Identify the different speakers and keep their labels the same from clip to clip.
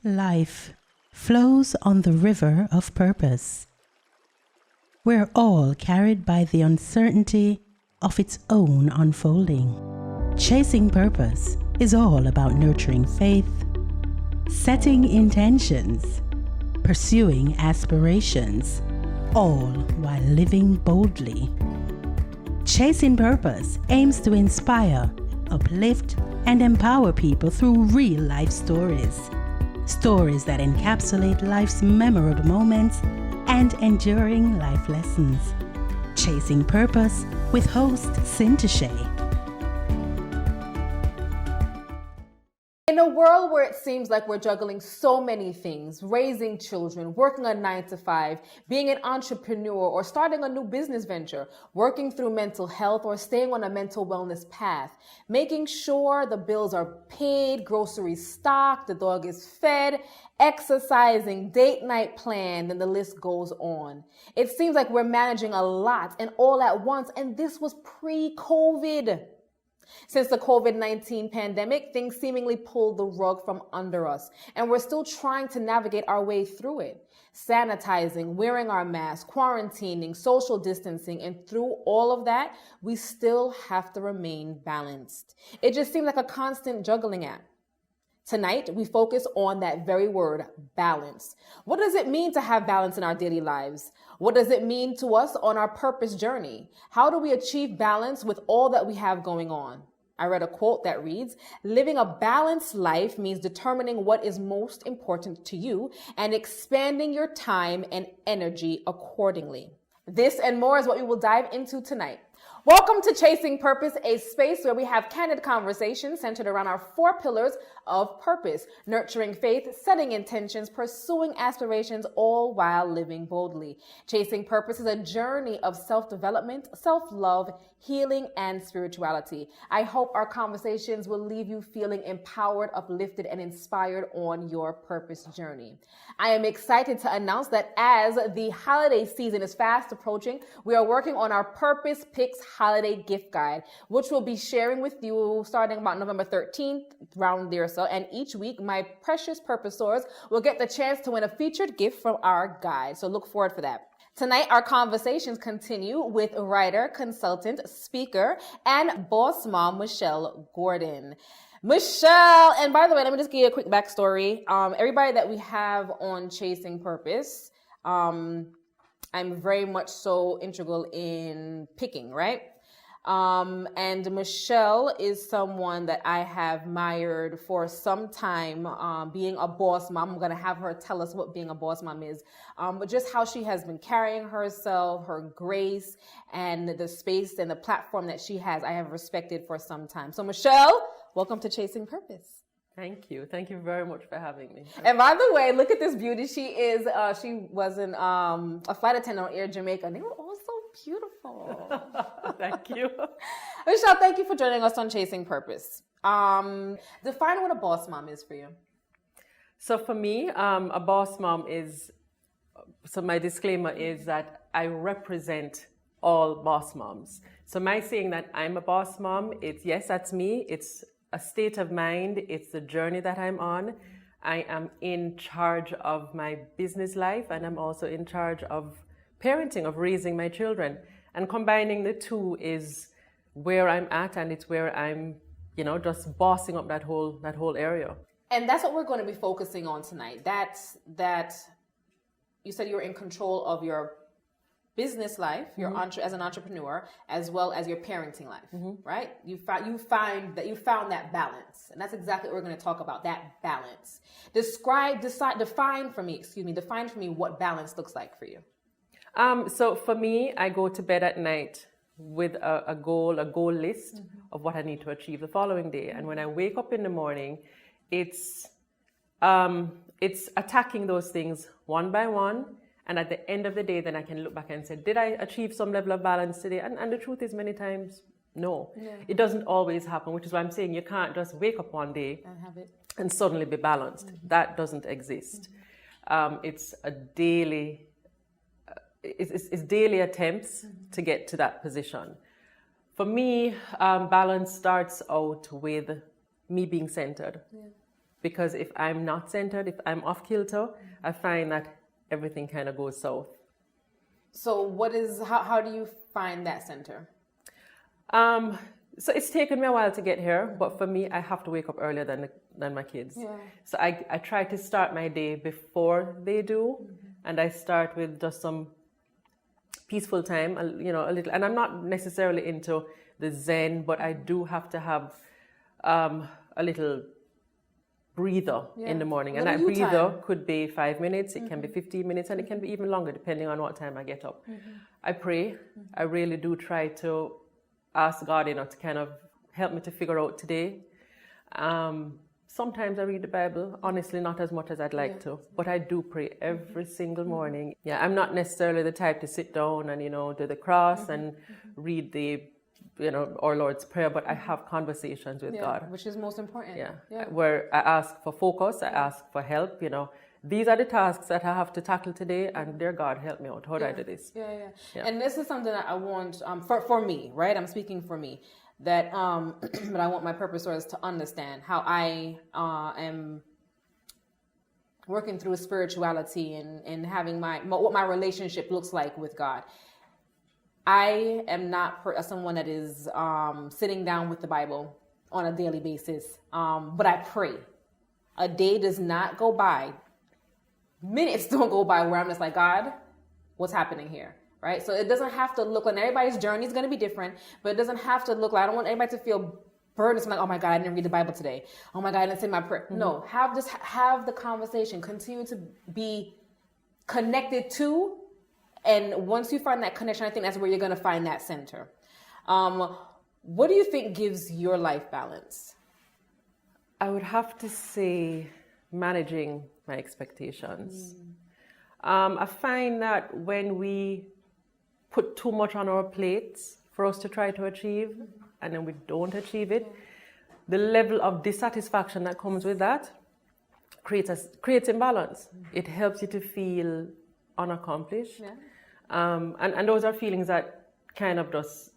Speaker 1: Life flows on the river of purpose. We're all carried by the uncertainty of its own unfolding. Chasing purpose is all about nurturing faith, setting intentions, pursuing aspirations, all while living boldly. Chasing Purpose aims to inspire, uplift, and empower people through real-life stories. Stories that encapsulate life's memorable moments and enduring life lessons. Chasing Purpose with host Cinta Shay.
Speaker 2: In a world where it seems like we're juggling so many things, raising children, working a 9-to-5, being an entrepreneur or starting a new business venture, working through mental health or staying on a mental wellness path, making sure the bills are paid, groceries stocked, the dog is fed, exercising, date night planned, and the list goes on. It seems like we're managing a lot and all at once, and this was pre-COVID. Since the COVID-19 pandemic, things seemingly pulled the rug from under us, and we're still trying to navigate our way through it. Sanitizing, wearing our masks, quarantining, social distancing, and through all of that, we still have to remain balanced. It just seems like a constant juggling act. Tonight, we focus on that very word, balance. What does it mean to have balance in our daily lives? What does it mean to us on our purpose journey? How do we achieve balance with all that we have going on? I read a quote that reads, "Living a balanced life means determining what is most important to you and expanding your time and energy accordingly." This and more is what we will dive into tonight. Welcome to Chasing Purpose, a space where we have candid conversations centered around our 4 pillars of purpose: nurturing faith, setting intentions, pursuing aspirations, all while living boldly. Chasing Purpose is a journey of self-development, self-love, healing, and spirituality. I hope our conversations will leave you feeling empowered, uplifted, and inspired on your purpose journey. I am excited to announce that as the holiday season is fast approaching, we are working on our Purpose Picks Holiday Gift Guide, which we'll be sharing with you starting about November 13th, around there. So, and each week, my precious Purposesoars will get the chance to win a featured gift from our guide. So look forward for that. Tonight, our conversations continue with writer, consultant, speaker, and boss mom, Michelle Gordon. Michelle, and by the way, let me just give you a quick backstory. Everybody that we have on Chasing Purpose, I'm very much so integral in picking, right? And Michelle is someone that I have admired for some time, being a boss mom. I'm going to have her tell us what being a boss mom is, but just how she has been carrying herself, her grace, and the space and the platform that she has, I have respected for some time. So Michelle, welcome to Chasing Purpose.
Speaker 3: Thank you. Thank you very much for having me.
Speaker 2: And by the way, look at this beauty. She was a flight attendant on Air Jamaica. They were all so beautiful.
Speaker 3: Thank you.
Speaker 2: Michelle, thank you for joining us on Chasing Purpose. Define what a boss mom is for you.
Speaker 3: So for me, a boss mom is, so my disclaimer is that I represent all boss moms. So my saying that I'm a boss mom, it's yes, that's me. It's a state of mind. It's the journey that I'm on. I am in charge of my business life, and I'm also in charge of parenting, of raising my children. And combining the two is where I'm at, and it's where I'm, just bossing up that whole area.
Speaker 2: And that's what we're going to be focusing on tonight. That you said you were in control of your business life, as an entrepreneur, as well as your parenting life, right? You found that balance, and that's exactly what we're going to talk about. That balance. Define for me what balance looks like for you.
Speaker 3: So for me, I go to bed at night with a goal list of what I need to achieve the following day, and when I wake up in the morning, it's attacking those things one by one. And at the end of the day, then I can look back and say, did I achieve some level of balance today? And the truth is, many times, no. Yeah. It doesn't always happen, which is why I'm saying you can't just wake up one day and suddenly be balanced. That doesn't exist. It's a daily, it's daily attempts to get to that position. For me, balance starts out with me being centered. Yeah. because if I'm not centered, if I'm off kilter, I find that everything kind of goes south.
Speaker 2: So how do you find that center?
Speaker 3: So it's taken me a while to get here, but for me, I have to wake up earlier than my kids.
Speaker 2: Yeah.
Speaker 3: So I try to start my day before they do, and I start with just some peaceful time, a little. And I'm not necessarily into the Zen, but I do have to have a little breather in the morning. And that breather could be 5 minutes, it can be 15 minutes, and it can be even longer depending on what time I get up. I pray. I really do try to ask God, to kind of help me to figure out today. Sometimes I read the Bible, honestly, not as much as I'd like to, but I do pray every single morning. Yeah, I'm not necessarily the type to sit down and, do the cross and read the, our Lord's Prayer, but I have conversations with God.
Speaker 2: Which is most important.
Speaker 3: Yeah, where I ask for focus, I ask for help, These are the tasks that I have to tackle today, and dear God, help me out. How do I do this?
Speaker 2: Yeah. And this is something that I want, for me, right? I'm speaking for me, that but I want my Purposesoars to understand how I am working through spirituality and having what my relationship looks like with God. I am not someone that is sitting down with the Bible on a daily basis, but I pray. A day does not go by, minutes don't go by where I'm just like, God, what's happening here, right? So it doesn't have to look like, everybody's journey is going to be different, but it doesn't have to look like, I don't want anybody to feel burdensome, like, oh my God, I didn't read the Bible today. Oh my God, I didn't say my prayer. No, have the conversation, continue to be connected to, and once you find that connection, I think that's where you're going to find that center. What do you think gives your life balance?
Speaker 3: I would have to say managing my expectations. I find that when we put too much on our plates for us to try to achieve, and then we don't achieve it, the level of dissatisfaction that comes with that creates imbalance. It helps you to feel unaccomplished. And those are feelings that kind of just,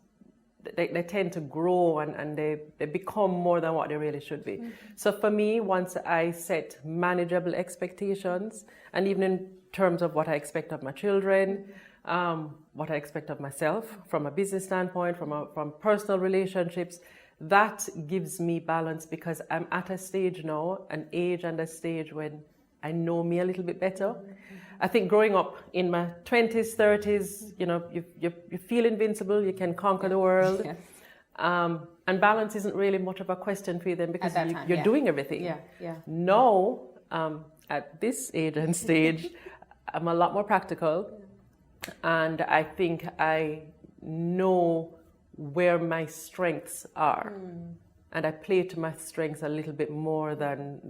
Speaker 3: they tend to grow and they become more than what they really should be. So for me, once I set manageable expectations, and even in terms of what I expect of my children, what I expect of myself from a business standpoint, from personal relationships, that gives me balance, because I'm at a stage now, an age and a stage when I know me a little bit better. I think growing up in my 20s, 30s, you feel invincible, you can conquer the world. And balance isn't really much of a question for you then, because you're doing everything. Now, at this age and stage, I'm a lot more practical. And I think I know where my strengths are. And I play to my strengths a little bit more than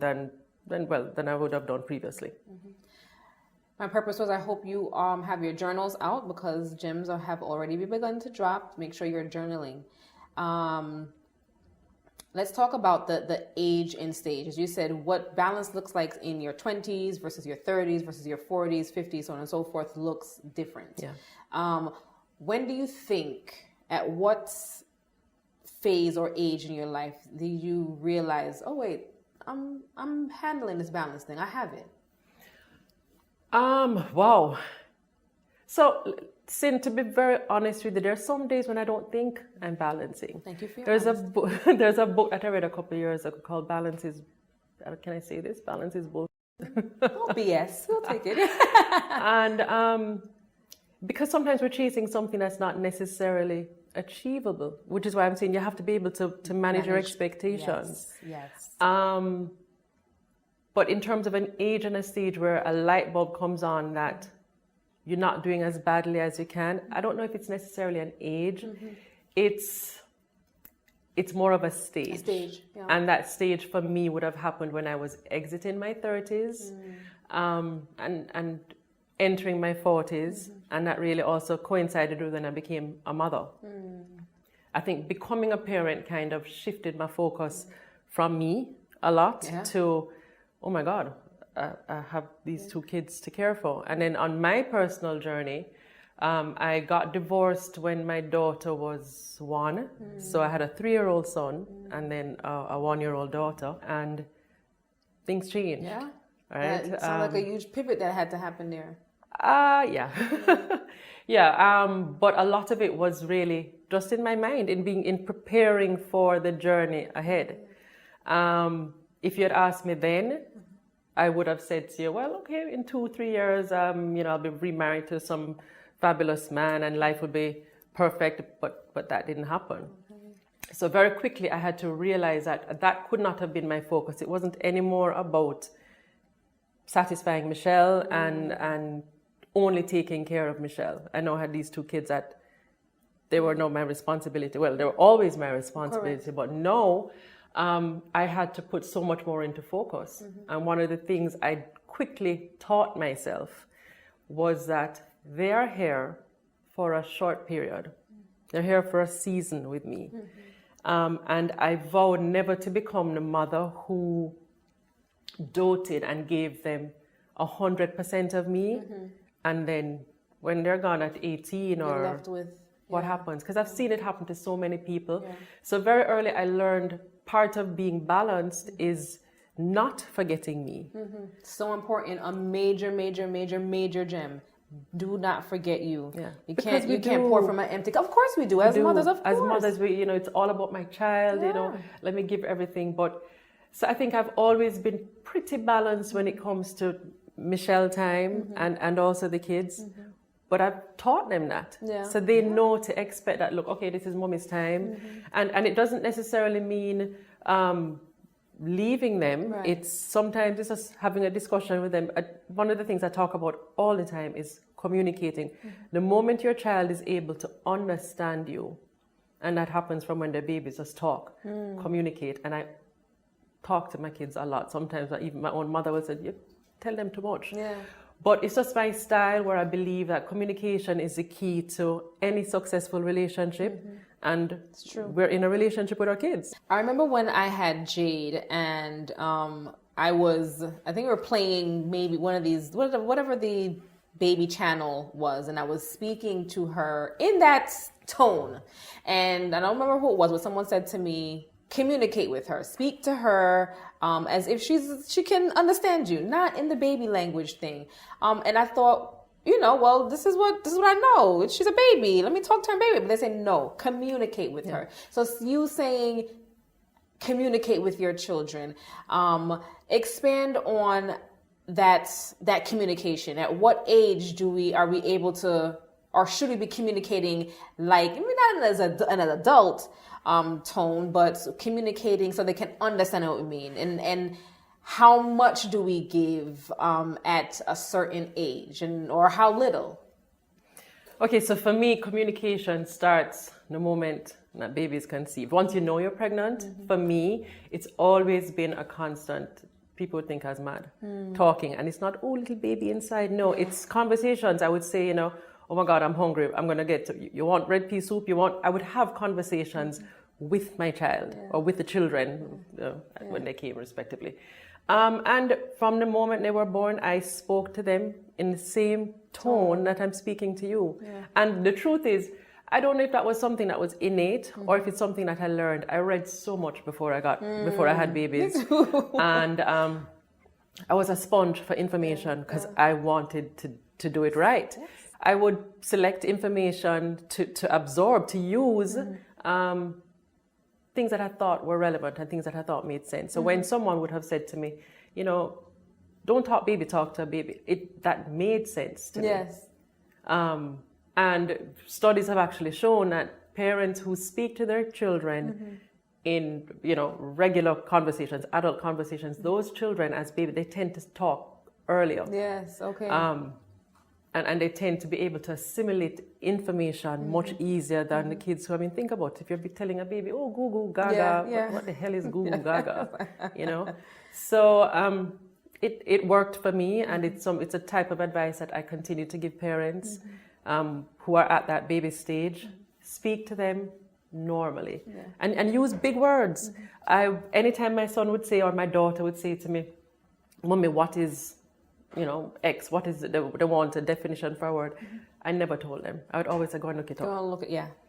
Speaker 3: I would have done previously.
Speaker 2: My purpose was, I hope you have your journals out, because gems have already begun to drop. Make sure you're journaling. Let's talk about the age and stage. As you said, what balance looks like in your 20s versus your 30s versus your 40s, 50s, so on and so forth, looks different. When do you think, at what phase or age in your life do you realize, oh wait, I'm handling this balance thing, I have it?
Speaker 3: Wow. So, Sin, to be very honest with you, there are some days when I don't think I'm balancing.
Speaker 2: Thank you for your
Speaker 3: There's a book that I read a couple of years ago called Balance is, can I say this? Balance is Bull.
Speaker 2: Oh, BS. We'll take it.
Speaker 3: And because sometimes we're chasing something that's not necessarily achievable, which is why I'm saying you have to be able to manage your expectations.
Speaker 2: Yes.
Speaker 3: But in terms of an age and a stage where a light bulb comes on that you're not doing as badly as you can, I don't know if it's necessarily an age. It's more of a stage. And that stage for me would have happened when I was exiting my 30s and entering my 40s. And that really also coincided with when I became a mother. I think becoming a parent kind of shifted my focus from me a lot to, oh my God, I have these two kids to care for. And then on my personal journey, I got divorced when my daughter was 1. So I had a 3-year-old son and then a 1-year-old daughter. And things change.
Speaker 2: Yeah.
Speaker 3: Right.
Speaker 2: That sounds like a huge pivot that had to happen there.
Speaker 3: Yeah. Yeah. But a lot of it was really just in my mind, in preparing for the journey ahead. If you had asked me then, I would have said to you, well, okay, in 2-3 years, I'll be remarried to some fabulous man and life would be perfect, but that didn't happen. So very quickly I had to realize that could not have been my focus. It wasn't anymore about satisfying Michelle and only taking care of Michelle. I know I had these 2 kids that they were not my responsibility. Well, they were always my responsibility, correct. But no, I had to put so much more into focus. And one of the things I quickly taught myself was that they are here for a short period. They're here for a season with me. And I vowed never to become the mother who doted and gave them 100% of me. And then when they're gone at 18
Speaker 2: You're
Speaker 3: or
Speaker 2: left with,
Speaker 3: what happens? Because I've seen it happen to so many people. So very early I learned part of being balanced is not forgetting me.
Speaker 2: So important. A major, major, major, major gem. Do not forget you.
Speaker 3: Yeah.
Speaker 2: You
Speaker 3: Because
Speaker 2: can't pour from an empty cup. Of course we do. As mothers, of course.
Speaker 3: As mothers, it's all about my child, let me give everything. But so I think I've always been pretty balanced when it comes to Michelle time and also the kids. But I've taught them that. So they know to expect that, look, okay, this is mommy's time. And it doesn't necessarily mean leaving them. Right. It's sometimes it's just having a discussion with them. One of the things I talk about all the time is communicating. The moment your child is able to understand you, and that happens from when they're babies, just talk, communicate. And I talk to my kids a lot. Sometimes even my own mother will say, you tell them too much. But it's just my style where I believe that communication is the key to any successful relationship. And it's true. We're in a relationship with our kids.
Speaker 2: I remember when I had Jade and I think we were playing maybe one of these, whatever the baby channel was. And I was speaking to her in that tone. And I don't remember who it was, but someone said to me, communicate with her, speak to her as if she can understand you, not in the baby language thing. And I thought, well, this is what I know. She's a baby. Let me talk to her baby. But they say no, communicate with her. So you saying communicate with your children. Expand on that communication. At what age are we able to, or should we be communicating like, maybe not as an adult tone, but communicating so they can understand what we mean, and how much do we give at a certain age, or how little?
Speaker 3: Okay, so for me, communication starts the moment that baby is conceived. Once you know you're pregnant, for me, it's always been a constant. People would think I was mad, talking, and it's not, oh, little baby inside. No, it's conversations. I would say, oh my God, I'm hungry. I'm going to get you want red pea soup? I would have conversations with my child or with the children when they came respectively. And from the moment they were born, I spoke to them in the same tone that I'm speaking to you. And the truth is, I don't know if that was something that was innate or if it's something that I learned. I read so much before I had babies. And I was a sponge for information because I wanted to do it right. I would select information to absorb, to use things that I thought were relevant and things that I thought made sense. So when someone would have said to me, don't talk baby, talk to a baby, that made sense to me. And studies have actually shown that parents who speak to their children in regular conversations, adult conversations, those children as baby, they tend to talk earlier. And they tend to be able to assimilate information much easier than the kids who, think about it. If you're telling a baby, oh, goo goo gaga, what the hell is goo goo gaga? So it worked for me, and it's a type of advice that I continue to give parents who are at that baby stage. Speak to them normally and use big words. Anytime my son would say, or my daughter would say to me, Mommy, what is X, what is it? They want a definition for a word. I never told them. I would always say, go and look it up.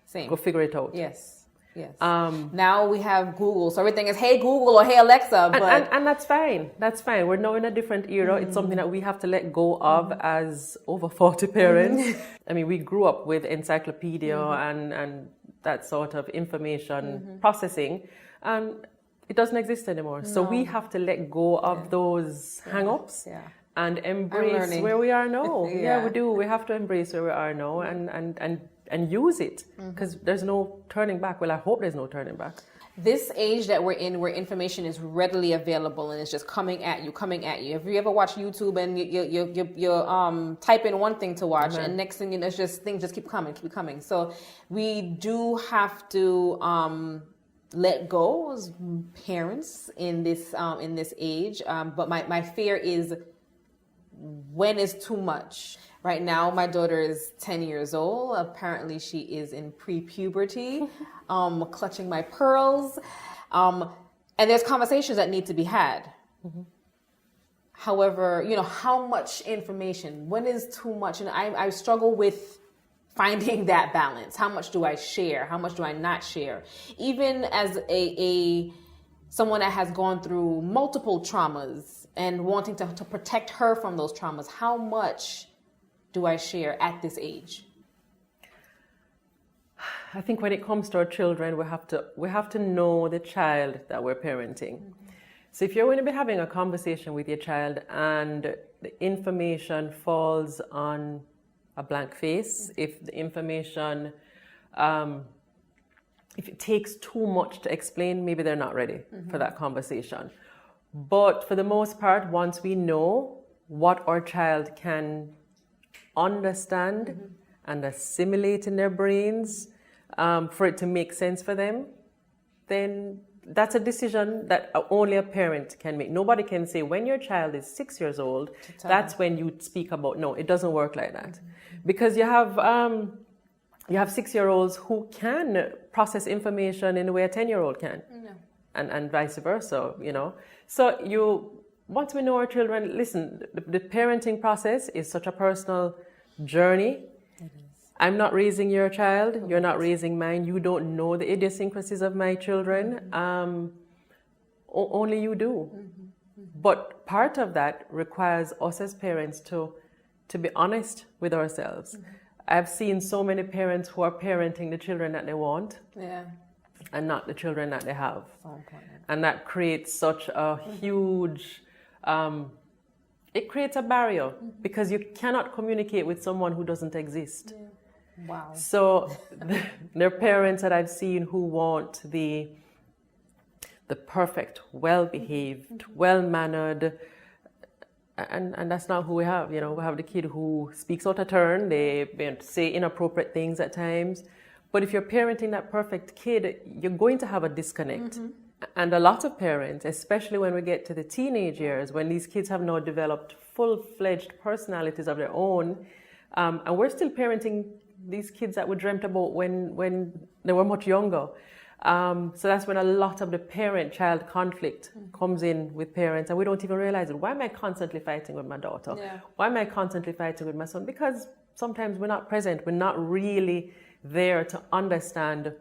Speaker 2: Same.
Speaker 3: Go figure it out.
Speaker 2: Yes. Yes. Now we have Google, so everything is "Hey Google" or "Hey Alexa." But
Speaker 3: and that's fine. That's fine. We're now in a different era. It's something that we have to let go of as over 40 parents. I mean, we grew up with encyclopedia and that sort of information processing, and it doesn't exist anymore. So we have to let go of those hang-ups. And embrace where we are now. We do. We have to embrace where we are now and use it, because there's no turning back. Well, I hope there's no turning back.
Speaker 2: This age that we're in, where information is readily available and it's just coming at you. Have you ever watched YouTube and you type in one thing to watch, and next thing you know, it's just things just keep coming. So we do have to let go as parents in this age. But my fear is, when is too much? Right now, my daughter is 10 years old. Apparently, she is in pre-puberty, clutching my pearls. And there's conversations that need to be had. However, how much information? When is too much? And I struggle with finding that balance. How much do I share? How much do I not share? Even as someone that has gone through multiple traumas and wanting to protect her from those traumas, how much do I share at this age?
Speaker 3: I think when it comes to our children, we have to know the child that we're parenting. So if you're going to be having a conversation with your child and the information falls on a blank face, if the information, if it takes too much to explain, maybe they're not ready for that conversation. But for the most part, once we know what our child can understand and assimilate in their brains, for it to make sense for them, then that's a decision that only a parent can make. Nobody can say, when your child is 6 years old, that's when you speak about. No, it doesn't work like that. Because you have 6-year-olds who can process information in the way a 10-year-old can. And vice versa, So once we know our children, listen, the parenting process is such a personal journey. I'm not raising your child. You're not raising mine. You don't know the idiosyncrasies of my children. Only you do. But part of that requires us as parents to be honest with ourselves. I've seen so many parents who are parenting the children that they want. And not the children that they have. And that creates such a huge, it creates a barrier, because you cannot communicate with someone who doesn't exist.
Speaker 2: Wow.
Speaker 3: So there are parents that I've seen who want the perfect, well-behaved, well-mannered, and that's not who we have. We have the kid who speaks out of turn, they say inappropriate things at times. But if you're parenting that perfect kid, you're going to have a disconnect. And a lot of parents, especially when we get to the teenage years, when these kids have now developed full-fledged personalities of their own, and we're still parenting these kids that we dreamt about when they were much younger. So that's when a lot of the parent-child conflict comes in with parents, and we don't even realize it. Why am I constantly fighting with my daughter? Why am I constantly fighting with my son? Because sometimes we're not present. We're not really there to understand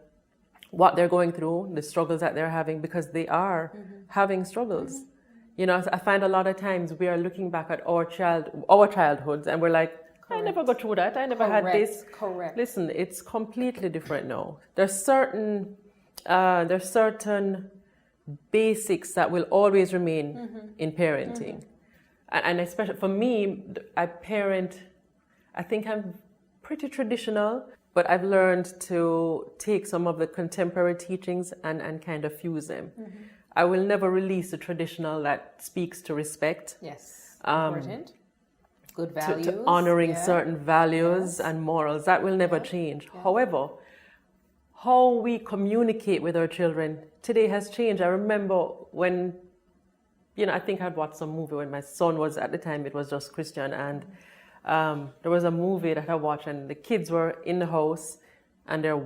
Speaker 3: what they're going through, the struggles that they're having, because they are having struggles. I find a lot of times we are looking back at our childhoods, and we're like, I never got through that. I never had this. Listen, it's completely different now. There's certain basics that will always remain in parenting. And especially for me, I think I'm pretty traditional, but I've learned to take some of the contemporary teachings and kind of fuse them. I will never release the traditional that speaks to respect.
Speaker 2: Yes, important. Good values.
Speaker 3: To honoring certain values and morals. That will never change. However, how we communicate with our children today has changed. I remember when, I think I'd watched some movie when my son was, at the time, it was just Christian, and there was a movie that I watched, and the kids were in the house and they're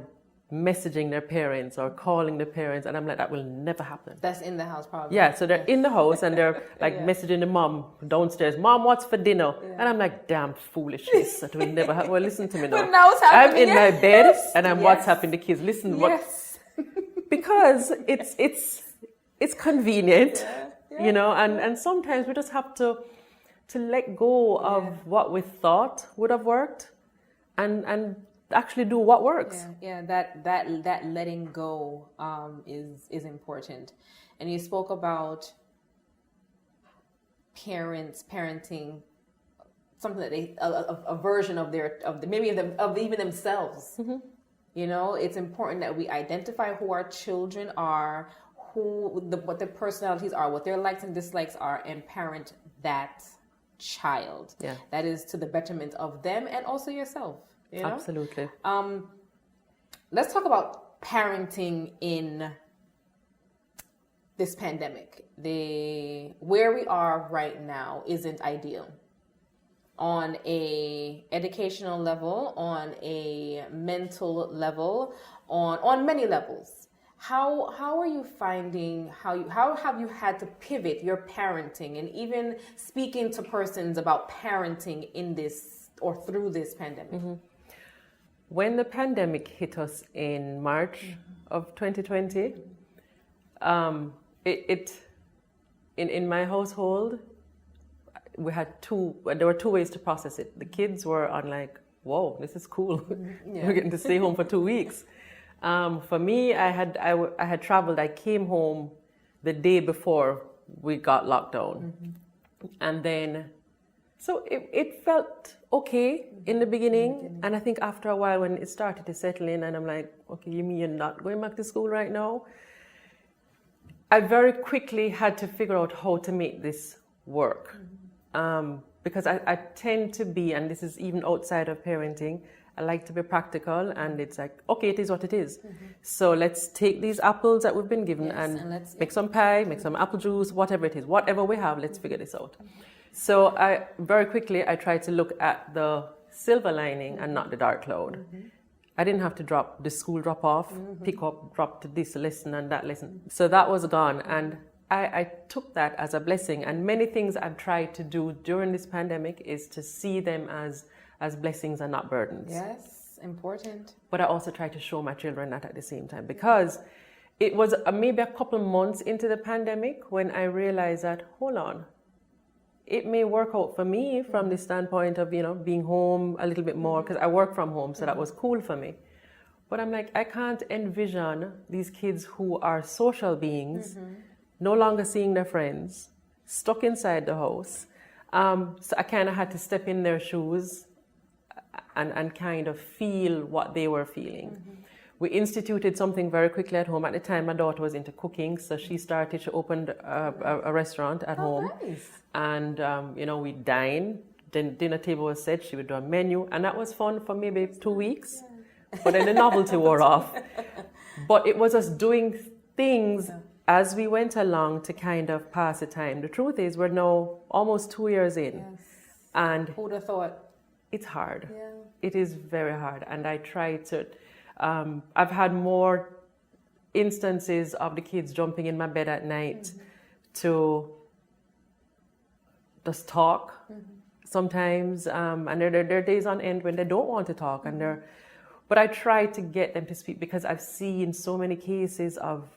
Speaker 3: messaging their parents or calling the parents, and I'm like, that will never happen.
Speaker 2: That's in the house, probably.
Speaker 3: Yeah, so they're in the house and they're like messaging the mom downstairs, Mom, what's for dinner? And I'm like, damn foolishness, that will never happen. Well, listen to me now.
Speaker 2: But now it's happening.
Speaker 3: I'm in my bed and I'm WhatsApping the kids. Listen, Because it's convenient, you know, and sometimes we just have to let go of what we thought would have worked and actually do what works.
Speaker 2: That letting go is important. And you spoke about parenting something that they a version of even themselves. You know, it's important that we identify who our children are, what their personalities are, what their likes and dislikes are, and parent that child.
Speaker 3: Yeah.
Speaker 2: That is to the betterment of them and also yourself. You know?
Speaker 3: Absolutely.
Speaker 2: Let's talk about parenting in this pandemic. Where we are right now isn't ideal. On a educational level, on a mental level, on many levels. How are you finding how have you had to pivot your parenting and even speaking to persons about parenting in this or through this pandemic?
Speaker 3: When the pandemic hit us in March of 2020, in my household, there were two ways to process it. The kids were on like, whoa, this is cool. We're getting to stay home for 2 weeks. For me, I had traveled. I came home the day before we got locked down. And then, so it felt okay in the beginning. And I think after a while when it started to settle in and I'm like, okay, you mean you're not going back to school right now? I very quickly had to figure out how to make this work. Because I tend to be, and this is even outside of parenting, I like to be practical, and it's like, okay, it is what it is. So let's take these apples that we've been given and let's make some pie, make some apple juice, whatever it is, whatever we have, let's figure this out. So I very quickly tried to look at the silver lining and not the dark cloud. I didn't have to drop the school drop off, pick up, drop to this lesson and that lesson. So that was gone, and I took that as a blessing. And many things I've tried to do during this pandemic is to see them as blessings and not burdens.
Speaker 2: Yes, important.
Speaker 3: But I also try to show my children that at the same time, because it was maybe a couple months into the pandemic when I realized that, hold on, it may work out for me from the standpoint of, you know, being home a little bit more, because I work from home, so that was cool for me. But I'm like, I can't envision these kids who are social beings, no longer seeing their friends, stuck inside the house. So I kind of had to step in their shoes and kind of feel what they were feeling. We instituted something very quickly at home. At the time, my daughter was into cooking, so she opened a restaurant at home.
Speaker 2: Nice.
Speaker 3: And, you know, we dined, then dinner table was set, she would do a menu, and that was fun for maybe 2 weeks. But then the novelty wore off. But it was us doing things as we went along to kind of pass the time. The truth is, we're now almost 2 years in.
Speaker 2: Yes.
Speaker 3: And
Speaker 2: who'd have thought?
Speaker 3: It's hard.
Speaker 2: Yeah.
Speaker 3: It is very hard. And I try to, I've had more instances of the kids jumping in my bed at night to just talk sometimes. And there are days on end when they don't want to talk. But I try to get them to speak, because I've seen so many cases of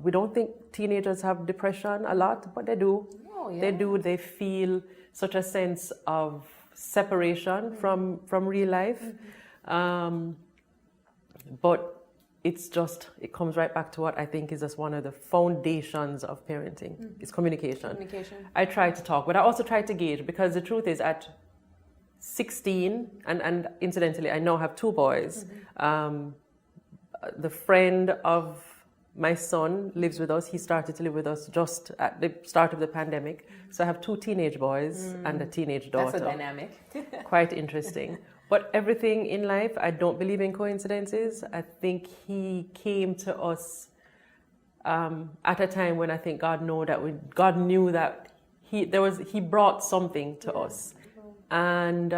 Speaker 3: we don't think teenagers have depression a lot, but they do.
Speaker 2: Oh, yeah.
Speaker 3: They do. They feel such a sense of separation from real life. But it comes right back to what I think is just one of the foundations of parenting. It's communication. I try to talk, but I also try to gauge, because the truth is, at 16, and incidentally, I now have 2 boys. The friend of my son lives with us. He started to live with us just at the start of the pandemic. So I have 2 teenage boys and a teenage daughter.
Speaker 2: That's a dynamic.
Speaker 3: Quite interesting. But everything in life, I don't believe in coincidences. I think he came to us at a time when I think God knew that he brought something to us. And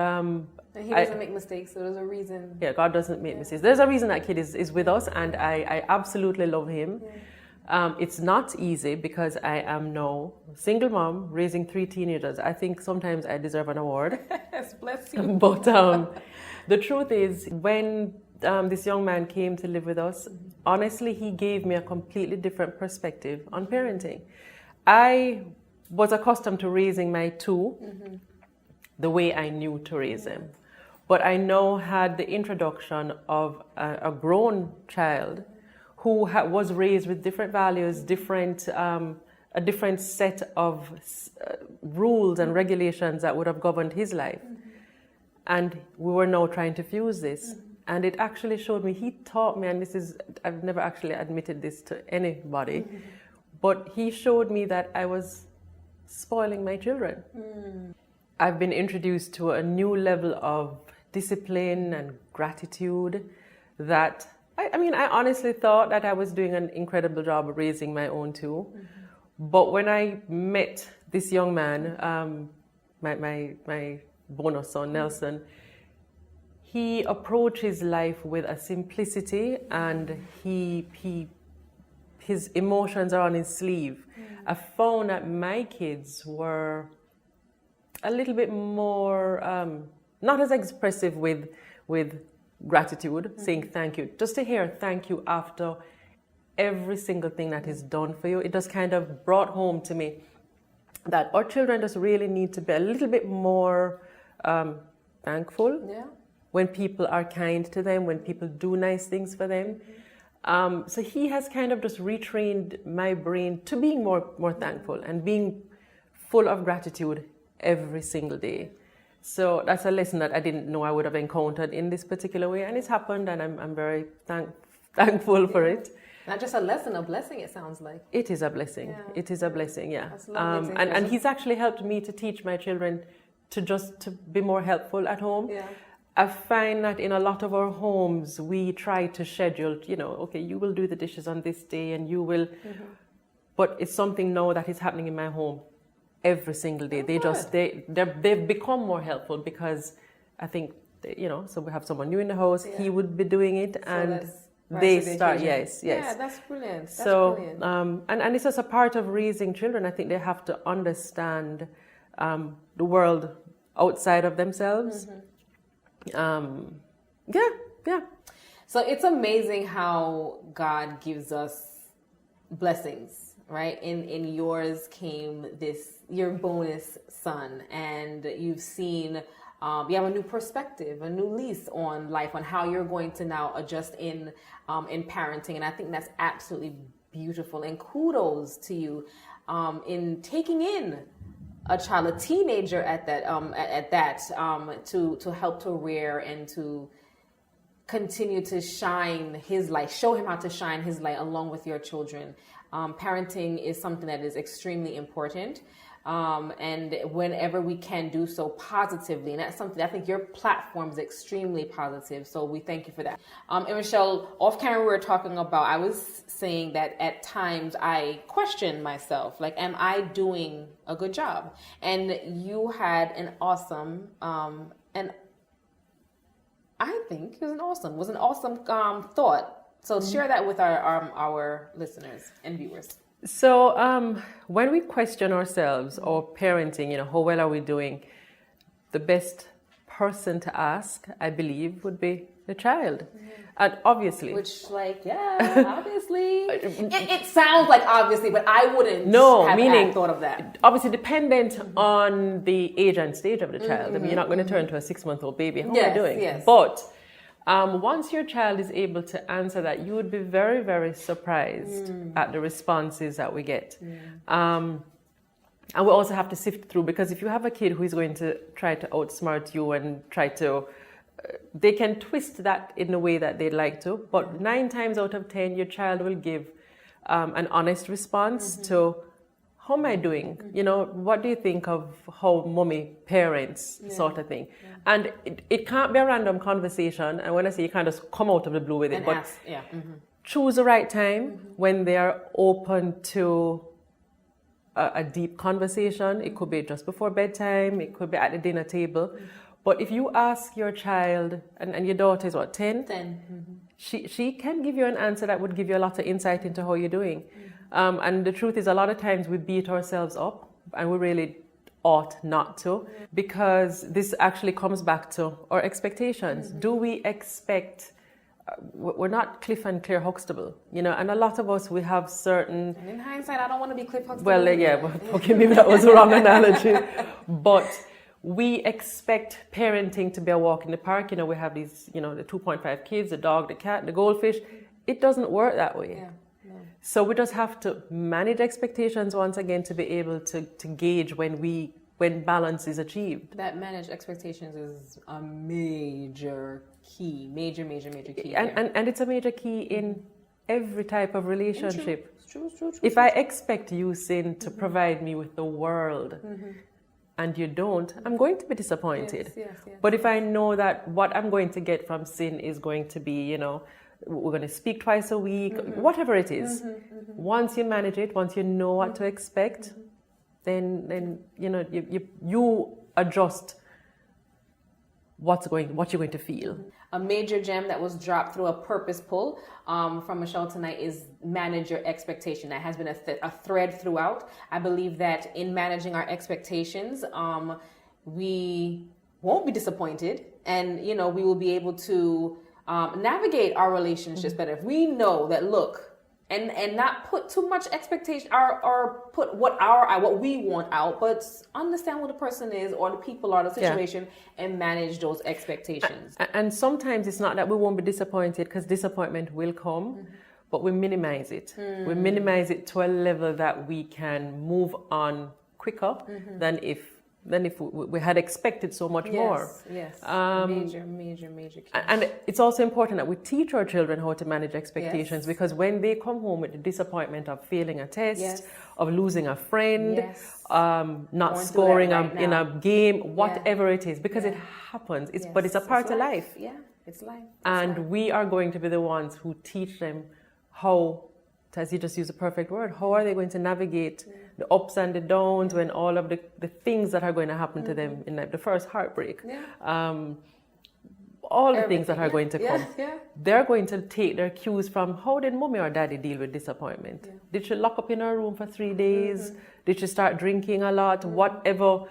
Speaker 2: he doesn't make mistakes, so there's a reason.
Speaker 3: Yeah, God doesn't make mistakes. There's a reason that kid is with us, and I absolutely love him. It's not easy, because I am now a single mom raising 3 teenagers. I think sometimes I deserve an award.
Speaker 2: Yes, bless you.
Speaker 3: But the truth is, when this young man came to live with us, honestly, he gave me a completely different perspective on parenting. I was accustomed to raising my two the way I knew to raise them. But I now had the introduction of a grown child who was raised with different values, a different set of rules and regulations that would have governed his life. And we were now trying to fuse this. And it actually showed me, he taught me, and I've never actually admitted this to anybody, but he showed me that I was spoiling my children. I've been introduced to a new level of discipline and gratitude that, I honestly thought that I was doing an incredible job of raising my own two. But when I met this young man, my bonus son, Nelson, he approaches life with a simplicity, and his emotions are on his sleeve. I found that my kids were a little bit more, not as expressive with gratitude, saying thank you. Just to hear thank you after every single thing that is done for you, it just kind of brought home to me that our children just really need to be a little bit more thankful when people are kind to them, when people do nice things for them. So he has kind of just retrained my brain to being more thankful and being full of gratitude every single day. So that's a lesson that I didn't know I would have encountered in this particular way, and it's happened, and I'm very thankful for it.
Speaker 2: Not just a lesson, a blessing, it sounds like.
Speaker 3: It is a blessing.
Speaker 2: Yeah.
Speaker 3: It is a blessing, yeah.
Speaker 2: That's lovely to hear.
Speaker 3: And he's actually helped me to teach my children to be more helpful at home.
Speaker 2: Yeah.
Speaker 3: I find that in a lot of our homes, we try to schedule, okay, you will do the dishes on this day and you will, but it's something now that is happening in my home every single day. They've become more helpful because I think, so we have someone new in the house, he would be doing it, and they start, yes.
Speaker 2: Yeah, that's brilliant.
Speaker 3: And it's just a part of raising children. I think they have to understand the world outside of themselves.
Speaker 2: So it's amazing how God gives us blessings, right? In yours came your bonus son, and you've seen, you have a new perspective, a new lease on life, on how you're going to now adjust in parenting. And I think that's absolutely beautiful. And kudos to you in taking in a child, a teenager at that, to help to rear and to continue to shine his light, show him how to shine his light along with your children. Parenting is something that is extremely important. And whenever we can do so positively, and that's something I think your platform is extremely positive. So we thank you for that. And Michelle, off camera, we were talking about, I was saying that at times I question myself, like, am I doing a good job? And you had an awesome, and I think it was an awesome thought. So share that with our listeners and viewers.
Speaker 3: So when we question ourselves or parenting, how well are we doing? The best person to ask, I believe, would be the child. And obviously.
Speaker 2: Which, obviously. it sounds like obviously, but I wouldn't have thought of that.
Speaker 3: Obviously dependent on the age and stage of the child. I mean, you're not going to turn to a 6-month-old baby. How are you doing? Yes. But once your child is able to answer that, you would be very, very surprised at the responses that we get. And we also have to sift through, because if you have a kid who is going to try to outsmart you and try to, they can twist that in the way that they'd like to, but 9 times out of 10, your child will give an honest response to, how am I doing? What do you think of how mommy parents, sort of thing? And it can't be a random conversation. And when I say you can't just come out of the blue with it, but choose the right time when they are open to a deep conversation. It could be just before bedtime. It could be at the dinner table. But if you ask your child, and your daughter is what, 10?
Speaker 2: 10.
Speaker 3: She can give you an answer that would give you a lot of insight into how you're doing. And the truth is, a lot of times we beat ourselves up, and we really ought not to, because this actually comes back to our expectations. Do we expect we're not Cliff and Claire Huxtable, you know, and a lot of us, we have certain...
Speaker 2: And in hindsight, I don't want to be Cliff Huxtable.
Speaker 3: Well, okay, maybe that was the wrong analogy. But we expect parenting to be a walk in the park. You know, we have these, you know, the 2.5 kids, the dog, the cat, the goldfish. It doesn't work that way.
Speaker 2: Yeah. No.
Speaker 3: So we just have to manage expectations once again to be able to gauge when balance is achieved.
Speaker 2: That managed expectations is a major key, major key.
Speaker 3: And it's a major key in every type of relationship.
Speaker 2: It's true.
Speaker 3: If I expect you, Sin, to provide me with the world, and you don't, I'm going to be disappointed.
Speaker 2: Yes.
Speaker 3: But if I know that what I'm going to get from Sin is going to be, you know, we're going to speak twice a week, whatever it is, once you manage it, once you know what to expect, then you know, you adjust what you're going to feel.
Speaker 2: A major gem that was dropped through a purpose pull from Michelle tonight is manage your expectation. That has been a thread throughout. I believe that in managing our expectations, we won't be disappointed, and you know, we will be able to navigate our relationships better if we know that, look, and not put too much expectation or put what we want out, but understand what the person is or the people are, the situation, and manage those expectations.
Speaker 3: And sometimes it's not that we won't be disappointed, because disappointment will come, but we minimize it. We minimize it to a level that we can move on quicker than if we had expected so much more.
Speaker 2: Yes. Major key.
Speaker 3: And it's also important that we teach our children how to manage expectations, because when they come home with the disappointment of failing a test, of losing a friend, not scoring in a game, whatever it is, because it happens. But it's a part of life.
Speaker 2: Yeah, it's life.
Speaker 3: And we are going to be the ones who teach them how, as you just use the perfect word, how are they going to navigate the ups and the downs when all of the things that are going to happen to them in like the first heartbreak, all the things that are going to come. They're going to take their cues from, how did mommy or daddy deal with disappointment? Did she lock up in her room for 3 days? Did she start drinking a lot? Whatever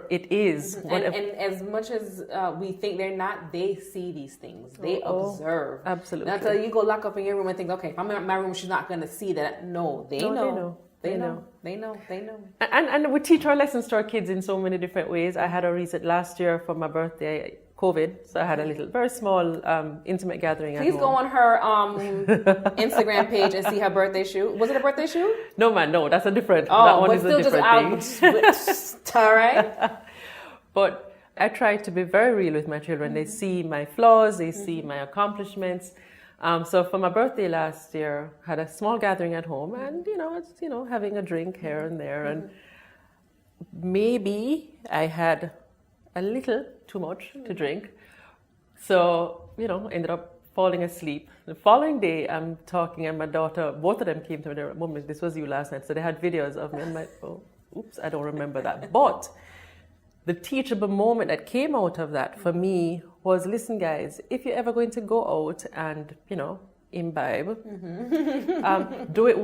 Speaker 3: it is.
Speaker 2: And as much as we think they're not, they see these things. They observe.
Speaker 3: Absolutely.
Speaker 2: Now, until you go lock up in your room and think, okay, if I'm in my room, she's not going to see that. No, they know. They know.
Speaker 3: And we teach our lessons to our kids in so many different ways. I had a reset last year for my birthday, COVID, so I had a little, very small, intimate gathering at home.
Speaker 2: Please go on her Instagram page and see her birthday shoot. Was it a birthday shoot?
Speaker 3: No, man, no, that's a different. That one is a different thing.
Speaker 2: All right.
Speaker 3: But I try to be very real with my children. They see my flaws, they see my accomplishments. So for my birthday last year, had a small gathering at home, and it's having a drink here and there, and maybe I had a little too much to drink, so ended up falling asleep. The following day, I'm talking, and my daughter, both of them came to me. They were, "Mom, this was you last night." So they had videos of me, and oops, I don't remember that. But the teachable moment that came out of that for me was, listen, guys, if you're ever going to go out and, imbibe, do it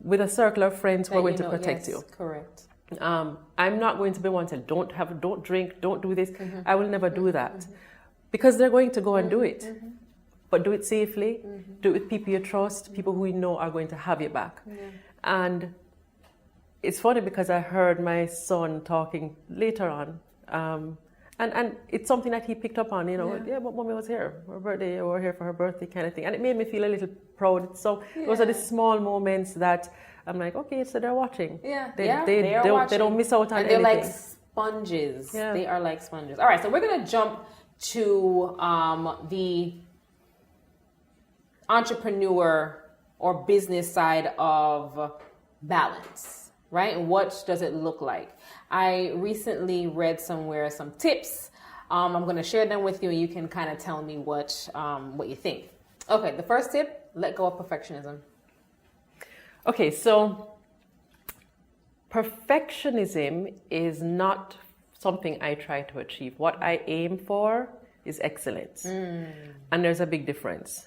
Speaker 3: with a circle of friends who are going to protect you.
Speaker 2: Correct.
Speaker 3: I'm not going to be one to don't drink, don't do this. I will never do that, because they're going to go and do it. But do it safely, do it with people you trust, people who you know are going to have your back. And it's funny because I heard my son talking later on, and it's something that he picked up on, but mommy was here, her birthday, or here for her birthday kind of thing. And it made me feel a little proud. So those are the small moments that I'm like, okay, so they're watching. They don't miss out on anything.
Speaker 2: They're like sponges. Yeah. They are like sponges. All right, so we're going to jump to the entrepreneur or business side of balance, right? And what does it look like? I recently read somewhere some tips. I'm going to share them with you, and you can kind of tell me what you think. Okay, the first tip: let go of perfectionism.
Speaker 3: Okay, so perfectionism is not something I try to achieve. What I aim for is excellence. And there's a big difference.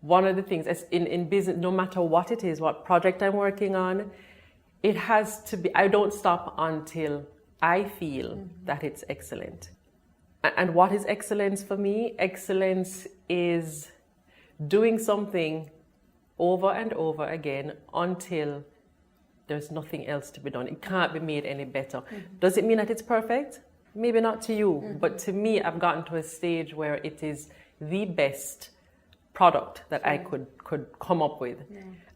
Speaker 3: One of the things in business, no matter what it is, what project I'm working on, it has to be, I don't stop until I feel that it's excellent. And what is excellence for me? Excellence is doing something over and over again until there's nothing else to be done. It can't be made any better. Does it mean that it's perfect? Maybe not to you, but to me, I've gotten to a stage where it is the best product that I could come up with.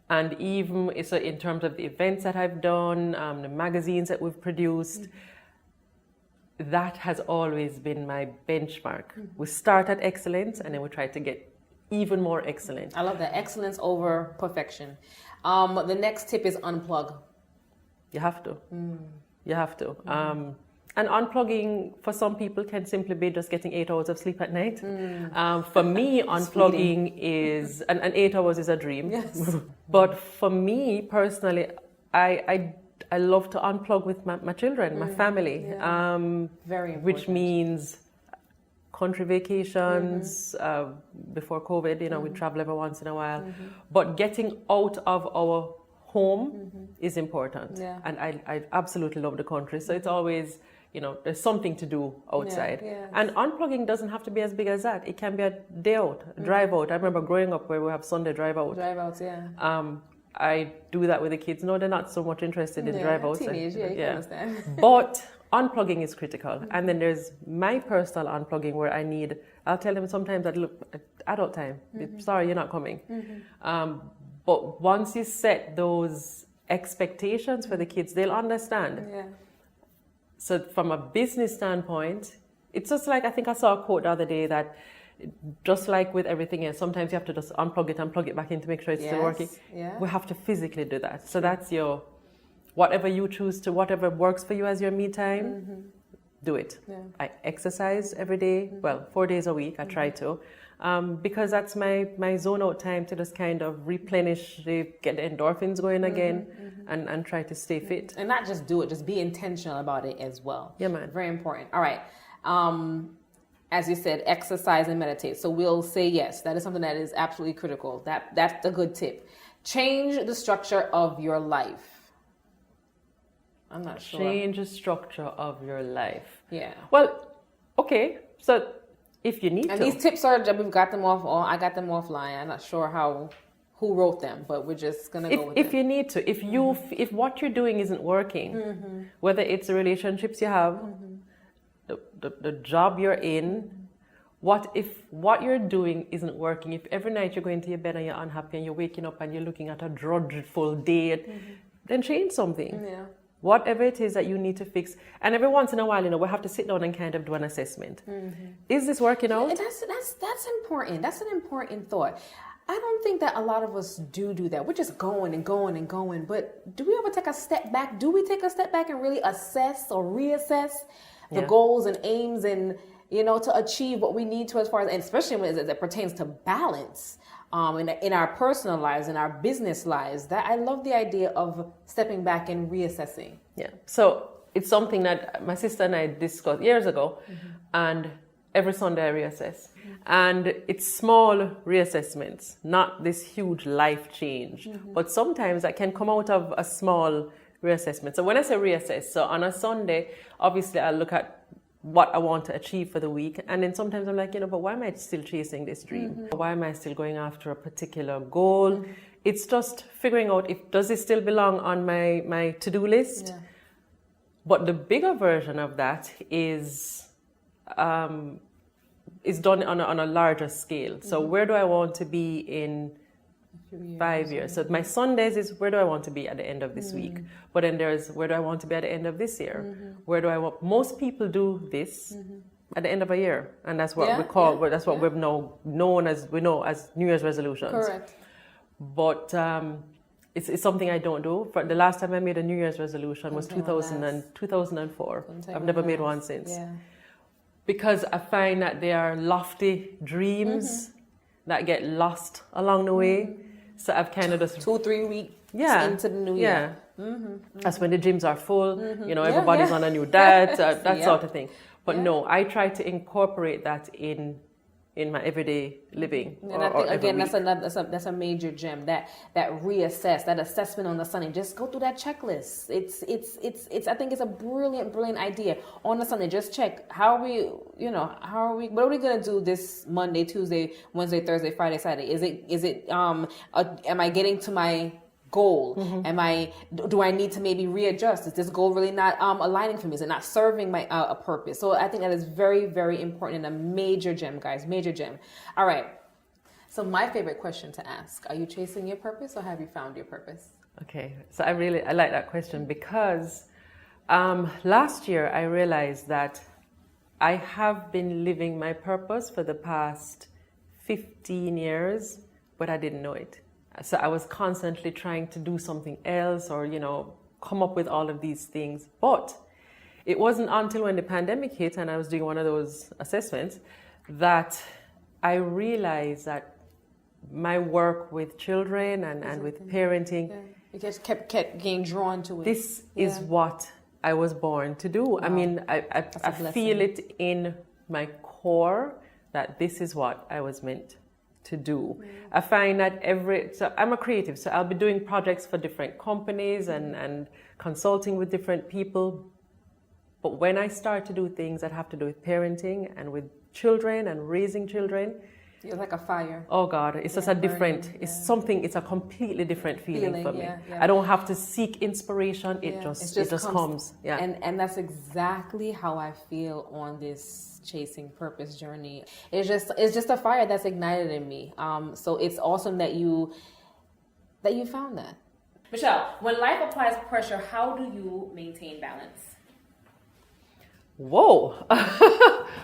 Speaker 3: And even so in terms of the events that I've done, the magazines that we've produced, that has always been my benchmark. We start at excellence and then we try to get even more excellent.
Speaker 2: I love that. Excellence over perfection. The next tip is unplug.
Speaker 3: You have to. You have to. And unplugging for some people can simply be just getting 8 hours of sleep at night. For me, unplugging is, and 8 hours is a dream.
Speaker 2: Yes.
Speaker 3: But for me personally, I love to unplug with my children, my family.
Speaker 2: Very important.
Speaker 3: Which means country vacations. Before COVID, we travel every once in a while. But getting out of our home is important. And I absolutely love the country. So it's always, there's something to do outside. And unplugging doesn't have to be as big as that. It can be a day out, a drive out. I remember growing up where we have Sunday drive out.
Speaker 2: Drive outs,
Speaker 3: I do that with the kids. No, they're not so much interested in drive outs.
Speaker 2: Teenage, you can understand.
Speaker 3: But unplugging is critical. And then there's my personal unplugging where I'll tell them sometimes that, look, adult time, sorry, you're not coming. But once you set those expectations for the kids, they'll understand. So from a business standpoint, it's just like, I think I saw a quote the other day that just like with everything else, sometimes you have to just unplug it and plug it back in to make sure it's still working. We have to physically do that. So that's whatever you choose to, whatever works for you as your me time, do it. I exercise every day, 4 days a week, I try to. Because that's my zone out time to just kind of replenish, get the endorphins going again, and try to stay fit.
Speaker 2: And not just do it, just be intentional about it as well.
Speaker 3: Yeah, man.
Speaker 2: Very important. All right. As you said, exercise and meditate. So we'll say yes, that is something that is absolutely critical. That's a good tip. Change the structure of your life. I'm not sure.
Speaker 3: Change the structure of your life.
Speaker 2: Yeah.
Speaker 3: Well, okay. So if you need
Speaker 2: and
Speaker 3: to.
Speaker 2: These tips are, we've got them I got them offline. I'm not sure who wrote them, but we're just going to go with it.
Speaker 3: If you need to, if what you're doing isn't working, whether it's the relationships you have, the job you're in, what if what you're doing isn't working? If every night you're going to your bed and you're unhappy and you're waking up and you're looking at a dreadful day, then change something. Whatever it is that you need to fix. And every once in a while, we have to sit down and kind of do an assessment. Is this working out?
Speaker 2: That's important. That's an important thought. I don't think that a lot of us do that. We're just going and going and going. But do we ever take a step back? Do we take a step back and really assess or reassess the goals and aims and, to achieve what we need to, as far as, and especially when it pertains to balance in our personal lives, in our business lives? That I love the idea of stepping back and reassessing.
Speaker 3: Yeah. So it's something that my sister and I discussed years ago, and every Sunday I reassess. And it's small reassessments, not this huge life change. But sometimes that can come out of a small reassessment. So when I say reassess, so on a Sunday, obviously I'll look at what I want to achieve for the week. And then sometimes I'm like, but why am I still chasing this dream? Why am I still going after a particular goal? It's just figuring out, does it still belong on my to-do list? But the bigger version of that is done on a larger scale. So where do I want to be in 5 years? So my Sundays is where do I want to be at the end of this week? But then there's where do I want to be at the end of this year? Where do I want? Most people do this at the end of a year, and that's what we call. That's what we've now known as New Year's resolutions.
Speaker 2: Correct.
Speaker 3: But it's something I don't do. For the last time I made a New Year's resolution was 2004. I've never made one since. Because I find that they are lofty dreams that get lost along the way. So I've kind of just
Speaker 2: 2-3 weeks into the new year.
Speaker 3: That's when the gyms are full. Everybody's on a new diet, that sort of thing. But no, I try to incorporate that in in my everyday living.
Speaker 2: And I think again, that's a major gem. That reassess, that assessment on the Sunday. Just go through that checklist. It's. I think it's a brilliant idea. On the Sunday, just check how are we. What are we gonna do this Monday, Tuesday, Wednesday, Thursday, Friday, Saturday? Is it am I getting to my goal? Do I need to maybe readjust? Is this goal really not aligning for me? Is it not serving my a purpose? So I think that is very, very important and a major gem, guys, major gem. All right. So my favorite question to ask, are you chasing your purpose or have you found your purpose?
Speaker 3: Okay. So I like that question because last year I realized that I have been living my purpose for the past 15 years, but I didn't know it. So I was constantly trying to do something else or, come up with all of these things. But it wasn't until when the pandemic hit and I was doing one of those assessments that I realized that my work with children and with parenting,
Speaker 2: you just kept getting drawn to it.
Speaker 3: This is what I was born to do. Wow. I mean, I feel it in my core that this is what I was meant to do. I find that so I'm a creative, so I'll be doing projects for different companies and consulting with different people. But when I start to do things that have to do with parenting and with children and raising children,
Speaker 2: it's like a fire.
Speaker 3: Oh God, it's just a different, it's a completely different feeling for me. I don't have to seek inspiration, it just comes. Yeah.
Speaker 2: And that's exactly how I feel on this chasing purpose journey. It's just a fire that's ignited in me. So it's awesome that you found that. Michelle, when life applies pressure, how do you maintain balance?
Speaker 3: Whoa.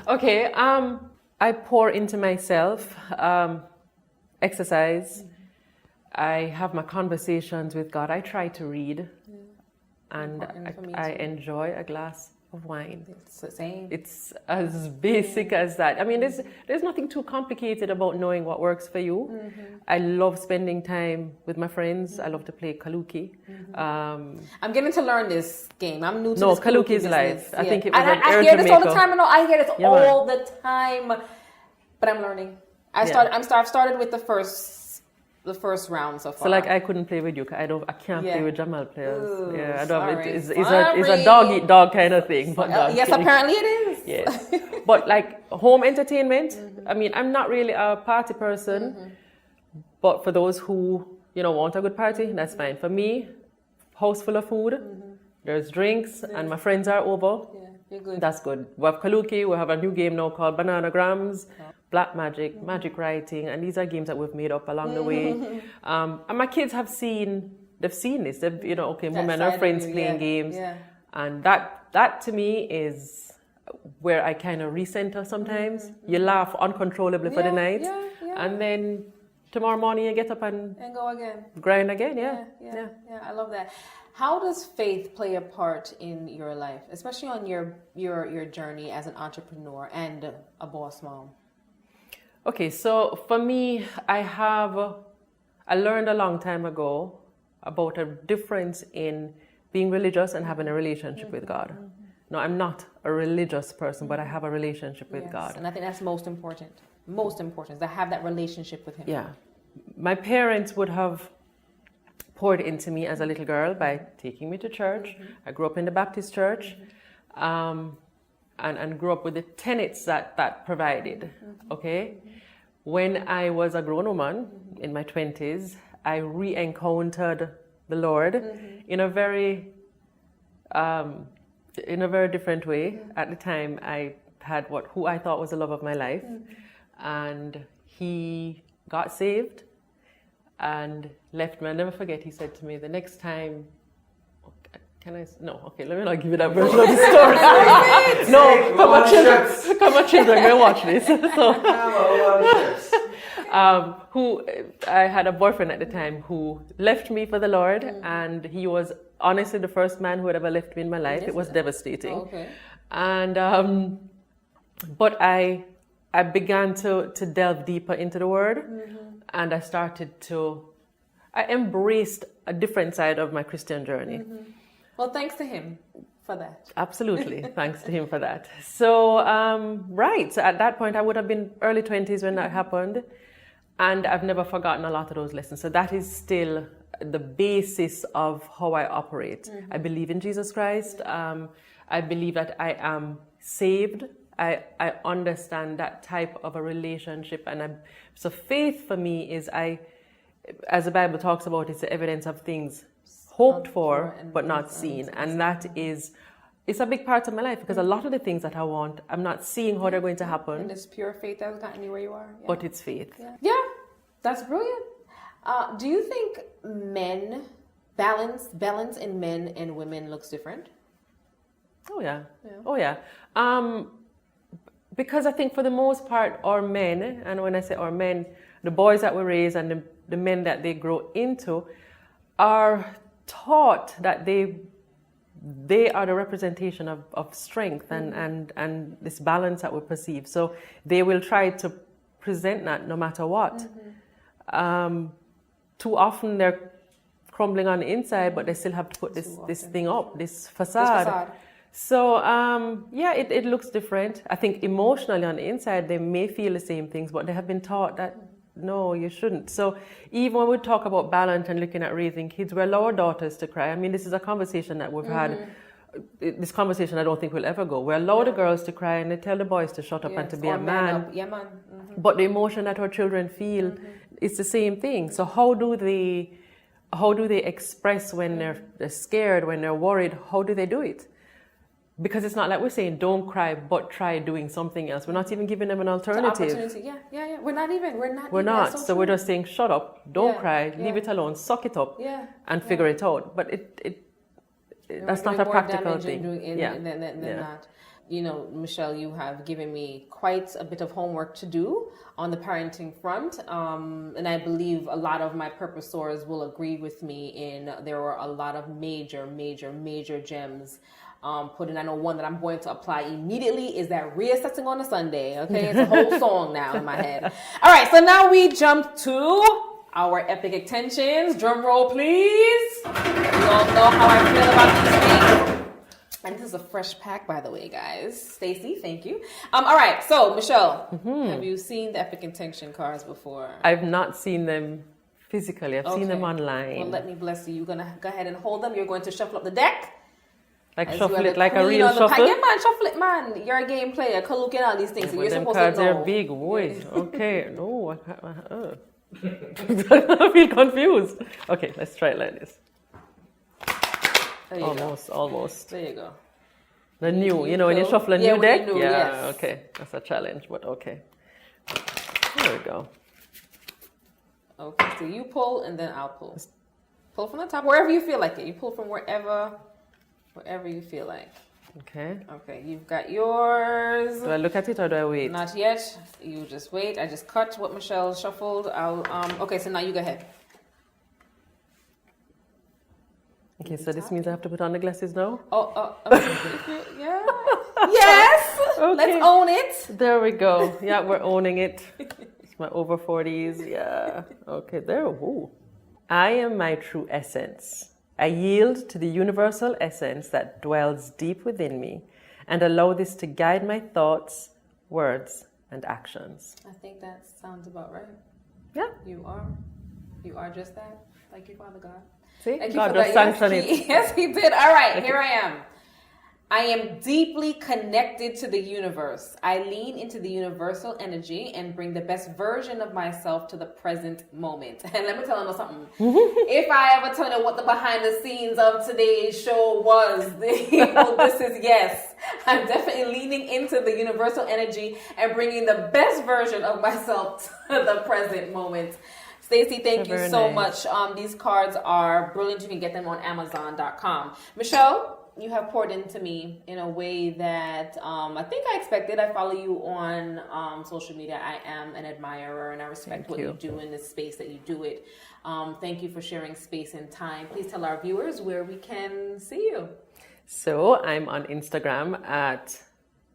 Speaker 3: Okay. I pour into myself, exercise. I have my conversations with God. I try to read, and I enjoy a glass of wine.
Speaker 2: It's the same.
Speaker 3: It's as basic as that. I mean, there's nothing too complicated about knowing what works for you. I love spending time with my friends. I love to play Kaluki.
Speaker 2: I'm getting to learn this game. I'm new to this
Speaker 3: Kaluki is life. I think it was
Speaker 2: I hear this all the time. I hear this all the time, but I'm learning. I've started with the first round so far.
Speaker 3: So like I couldn't play with you. I can't play with Jamal players.
Speaker 2: Ooh,
Speaker 3: I don't. It's a dog eat dog kind of thing. But
Speaker 2: yes, apparently it is.
Speaker 3: Yes, but like home entertainment. I mean, I'm not really a party person, but for those who want a good party, that's fine. For me, house full of food. There's drinks, and my friends are over.
Speaker 2: Yeah, you're good.
Speaker 3: That's good. We have Kaluki. We have a new game now called Bananagrams. Black Magic, Magic Writing, and these are games that we've made up along the way. And my kids they've seen this. They've, mom and her friends playing games. Yeah. And that to me is where I kind of recenter sometimes. You laugh uncontrollably for the night. And then tomorrow morning you get up and
Speaker 2: go again.
Speaker 3: Grind again,
Speaker 2: Yeah, I love that. How does faith play a part in your life, especially on your journey as an entrepreneur and a boss mom?
Speaker 3: Okay, so for me, I learned a long time ago about a difference in being religious and having a relationship with God. No, I'm not a religious person, but I have a relationship with God.
Speaker 2: And I think that's most important. Most important is to have that relationship with Him.
Speaker 3: Yeah. My parents would have poured into me as a little girl by taking me to church. I grew up in the Baptist church. And grew up with the tenets that provided, okay? When I was a grown woman in my 20s, I re-encountered the Lord in a very different way. At the time, I had who I thought was the love of my life, and he got saved and left me. I'll never forget, he said to me, the next time, no, okay, let me not give you that version of the story. No, come on, children, may watch this. I had a boyfriend at the time who left me for the Lord, and he was honestly the first man who had ever left me in my life. It was devastating. Oh, okay. And but I began to delve deeper into the Word, and I embraced a different side of my Christian journey.
Speaker 2: Well, thanks to him for that.
Speaker 3: Absolutely. Thanks to him for that. So, right. So at that point, I would have been early 20s when that happened. And I've never forgotten a lot of those lessons. So that is still the basis of how I operate. I believe in Jesus Christ. I believe that I am saved. I understand that type of a relationship. And so faith for me is, as the Bible talks about, it's the evidence of things hoped for but not seen. And that is, it's a big part of my life, because a lot of the things that I want, I'm not seeing how they're going to happen.
Speaker 2: And it's pure faith that has gotten you where you are.
Speaker 3: But it's faith.
Speaker 2: Yeah, that's brilliant. Do you think balance in men and women looks different?
Speaker 3: Oh yeah. Oh yeah. Because I think for the most part, our men, and when I say our men, the boys that we raise and the men that they grow into, are taught that they are the representation of strength and this balance that we perceive. So they will try to present that no matter what. Too often they're crumbling on the inside, but they still have to put this thing up, this facade. So it looks different. I think emotionally on the inside they may feel the same things, but they have been taught that no, you shouldn't. So even when we talk about balance and looking at raising kids, we allow our daughters to cry. I mean, this is a conversation that we've had. This conversation I don't think will ever go. We allow the girls to cry and they tell the boys to shut up and to be a man. But the emotion that our children feel is the same thing. So how do they express when they're scared, when they're worried? How do they do it? Because it's not like we're saying don't cry, but try doing something else. We're not even giving them an alternative.
Speaker 2: Yeah. We're
Speaker 3: not. So we're just saying shut up, don't cry, leave it alone, suck it up, and figure it out. But that's not a practical thing.
Speaker 2: Than that. You know, Michelle, you have given me quite a bit of homework to do on the parenting front. And I believe a lot of my Purposesoars will agree with me there were a lot of major gems put in. I know one that I'm going to apply immediately is that reassessing on a Sunday. Okay, it's a whole song now in my head. All right, so now we jump to our epic extensions. Drum roll, please. You all know how I feel about these things. And this is a fresh pack, by the way, guys. Stacy, thank you. All right, so Michelle, have you seen the epic intention cards before?
Speaker 3: I've not seen them physically. I've seen them online.
Speaker 2: Well, let me bless you. You're going to go ahead and hold them. You're going to shuffle up the deck.
Speaker 3: Like shuffle it like a real shuffle?
Speaker 2: Yeah, man, shuffle it, man. You're a game player. Look at all these things. So you're
Speaker 3: them
Speaker 2: supposed
Speaker 3: cards
Speaker 2: to know.
Speaker 3: are big, boy. Okay. No. I feel confused. Okay, let's try it like this. Almost.
Speaker 2: There you go.
Speaker 3: The new, when you shuffle a new deck? Okay. That's a challenge, but okay. There we go.
Speaker 2: Okay, so you pull and then I'll pull. Pull from the top, wherever you feel like it. You pull from wherever you feel like.
Speaker 3: Okay.
Speaker 2: Okay, you've got yours.
Speaker 3: Do I look at it or do I wait?
Speaker 2: Not yet. You just wait. I just cut what Michelle shuffled. Okay, so now you go ahead.
Speaker 3: Okay, so this means I have to put on the glasses now?
Speaker 2: Yeah. Yes! Okay. Let's own it.
Speaker 3: There we go. Yeah, we're owning it. It's my over 40s. Yeah. Okay, there. Ooh. I am my true essence. I yield to the universal essence that dwells deep within me and allow this to guide my thoughts, words, and actions.
Speaker 2: I think that sounds about right.
Speaker 3: Yeah.
Speaker 2: You are just that. Thank you, Father God.
Speaker 3: See? God just sanctioned it.
Speaker 2: Yes, He did. All right, here I am. I am deeply connected to the universe. I lean into the universal energy and bring the best version of myself to the present moment. And let me tell you something. If I ever tell you what the behind the scenes of today's show was, this is yes. I'm definitely leaning into the universal energy and bringing the best version of myself to the present moment. Stacey, thank you so much. These cards are brilliant. You can get them on Amazon.com. Michelle, you have poured into me in a way that I think I expected. I follow you on social media. I am an admirer and I respect what you do in this space that you do it. Thank you for sharing space and time. Please tell our viewers where we can see you.
Speaker 3: So I'm on Instagram at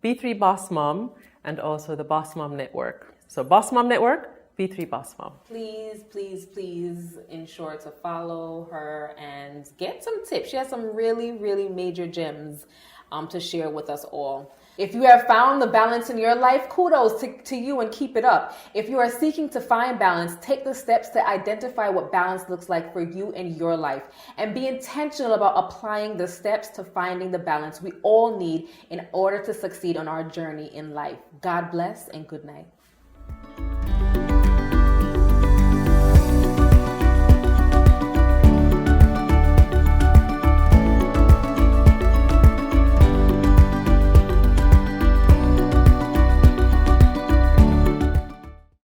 Speaker 3: B3 Boss Mom and also the Boss Mom Network. So Boss Mom Network, B3 Boss Mom.
Speaker 2: Please, please, please ensure to follow her and get some tips. She has some really, really major gems to share with us all. If you have found the balance in your life, kudos to you and keep it up. If you are seeking to find balance, take the steps to identify what balance looks like for you in your life and be intentional about applying the steps to finding the balance we all need in order to succeed on our journey in life. God bless and good night.